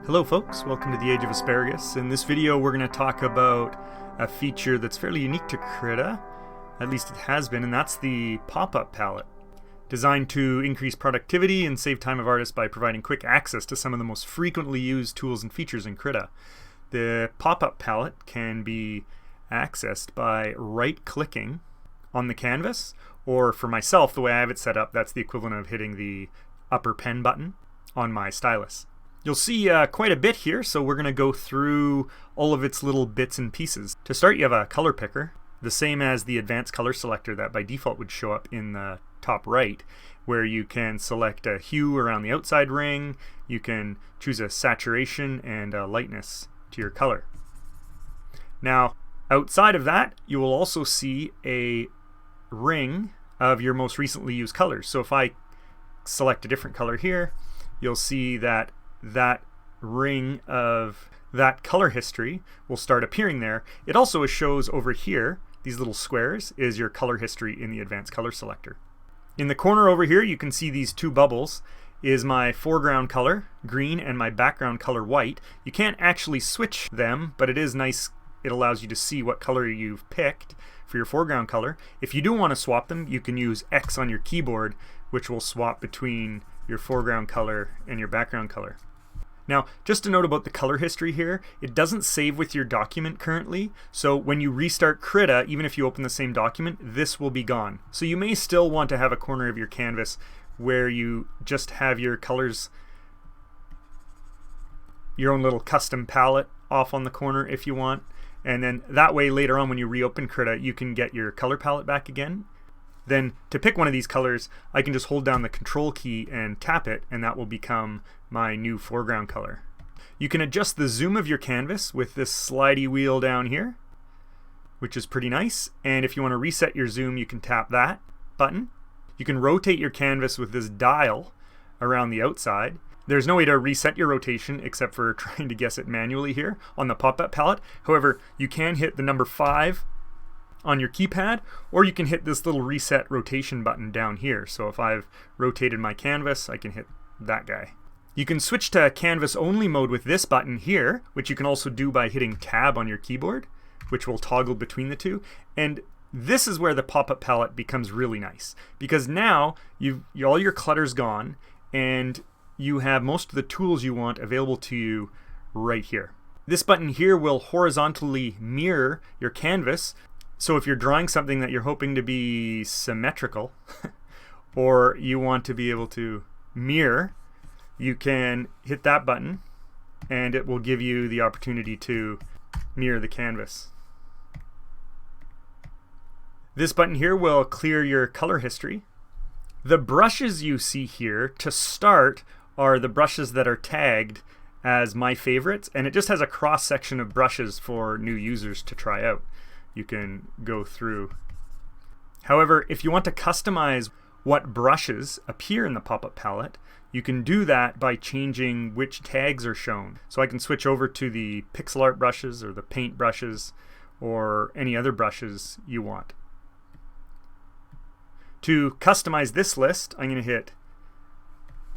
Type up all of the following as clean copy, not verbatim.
Hello folks, welcome to the Age of Asparagus. In this video we're going to talk about a feature that's fairly unique to Krita, at least it has been, and that's the pop-up palette. Designed to increase productivity and save time of artists by providing quick access to some of the most frequently used tools and features in Krita. The pop-up palette can be accessed by right-clicking on the canvas, or for myself, the way I have it set up, that's the equivalent of hitting the upper pen button on my stylus. You'll see quite a bit here, so we're going to go through all of its little bits and pieces. To start, you have a color picker, the same as the advanced color selector that by default would show up in the top right, where you can select a hue around the outside ring, you can choose a saturation and a lightness to your color. Now, outside of that, you will also see a ring of your most recently used colors. So if I select a different color here, you'll see that that ring of that color history will start appearing there. It also shows over here, these little squares, is your color history in the advanced color selector. In the corner over here, you can see these two bubbles is my foreground color, green, and my background color, white. You can't actually switch them, but it is nice. It allows you to see what color you've picked for your foreground color. If you do want to swap them, you can use X on your keyboard, which will swap between your foreground color and your background color. Now, just a note about the color history here, it doesn't save with your document currently, so when you restart Krita, even if you open the same document, this will be gone. So you may still want to have a corner of your canvas where you just have your colors, your own little custom palette off on the corner if you want, and then that way later on when you reopen Krita, you can get your color palette back again. Then to pick one of these colors, I can just hold down the control key and tap it, and that will become my new foreground color. You can adjust the zoom of your canvas with this slidey wheel down here, which is pretty nice. And if you want to reset your zoom, you can tap that button. You can rotate your canvas with this dial around the outside. There's no way to reset your rotation except for trying to guess it manually here on the pop-up palette. However, you can hit the number 5 on your keypad, or you can hit this little reset rotation button down here. So if I've rotated my canvas, I can hit that guy. You can switch to canvas only mode with this button here, which you can also do by hitting tab on your keyboard, which will toggle between the two. And this is where the pop-up palette becomes really nice, because now all your clutter's gone and you have most of the tools you want available to you right here. This button here will horizontally mirror your canvas. So if you're drawing something that you're hoping to be symmetrical or you want to be able to mirror, you can hit that button and it will give you the opportunity to mirror the canvas. This button here will clear your color history. The brushes you see here to start are the brushes that are tagged as my favorites, and it just has a cross section of brushes for new users to try out. You can go through. However, if you want to customize what brushes appear in the pop-up palette, you can do that by changing which tags are shown. So I can switch over to the pixel art brushes or the paint brushes or any other brushes you want. To customize this list, I'm going to hit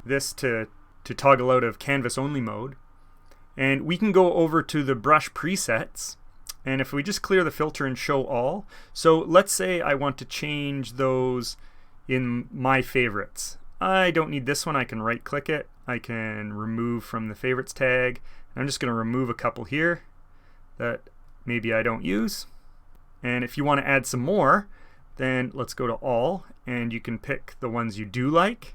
this to toggle out of canvas only mode. And we can go over to the brush presets. And if we just clear the filter and show all, so let's say I want to change those in my favorites. I don't need this one, I can right click it, I can remove from the favorites tag. I'm just going to remove a couple here that maybe I don't use. And if you want to add some more, then let's go to all, and you can pick the ones you do like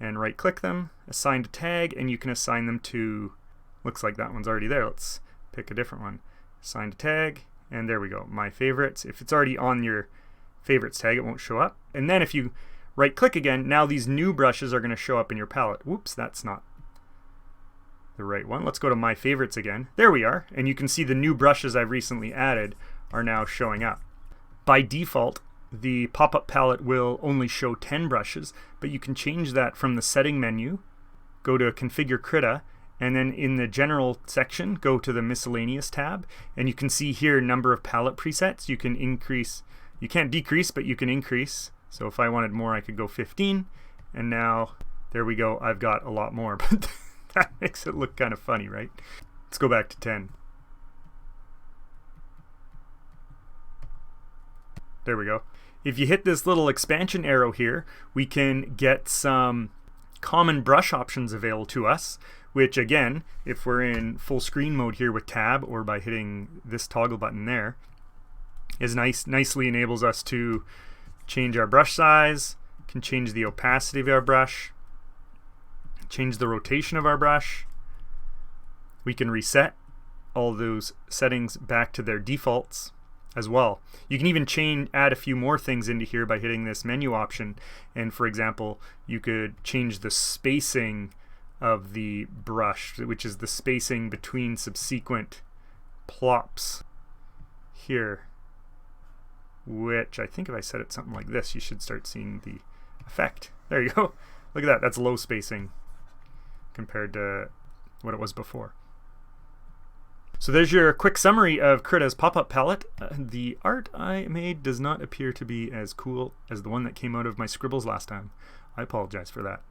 and right click them, assign to tag, and you can assign them to, looks like that one's already there, let's pick a different one. Assign to tag, and there we go, my favorites. If it's already on your favorites tag, it won't show up. And then if you right click again, now these new brushes are going to show up in your palette. Whoops, that's not the right one. Let's go to my favorites again. There we are, and you can see the new brushes I've recently added are now showing up. By default, the pop-up palette will only show 10 brushes, but you can change that from the setting menu, go to configure Krita, and then in the general section, go to the miscellaneous tab, and you can see here number of palette presets. You can increase, you can't decrease, but you can increase. So if I wanted more, I could go 15, and now there we go, I've got a lot more. But That makes it look kind of funny, right? Let's go back to 10. There we go. If you hit this little expansion arrow here, we can get some common brush options available to us, which again, if we're in full screen mode here with tab or by hitting this toggle button there, is nicely enables us to change our brush size, can change the opacity of our brush, change the rotation of our brush. We can reset all those settings back to their defaults as well. You can even add a few more things into here by hitting this menu option, and for example, you could change the spacing of the brush, which is the spacing between subsequent plops here, which I think if I set it something like this, you should start seeing the effect. There you go. Look at that. That's low spacing compared to what it was before. So there's your quick summary of Krita's pop-up palette. The art I made does not appear to be as cool as the one that came out of my scribbles last time. I apologize for that.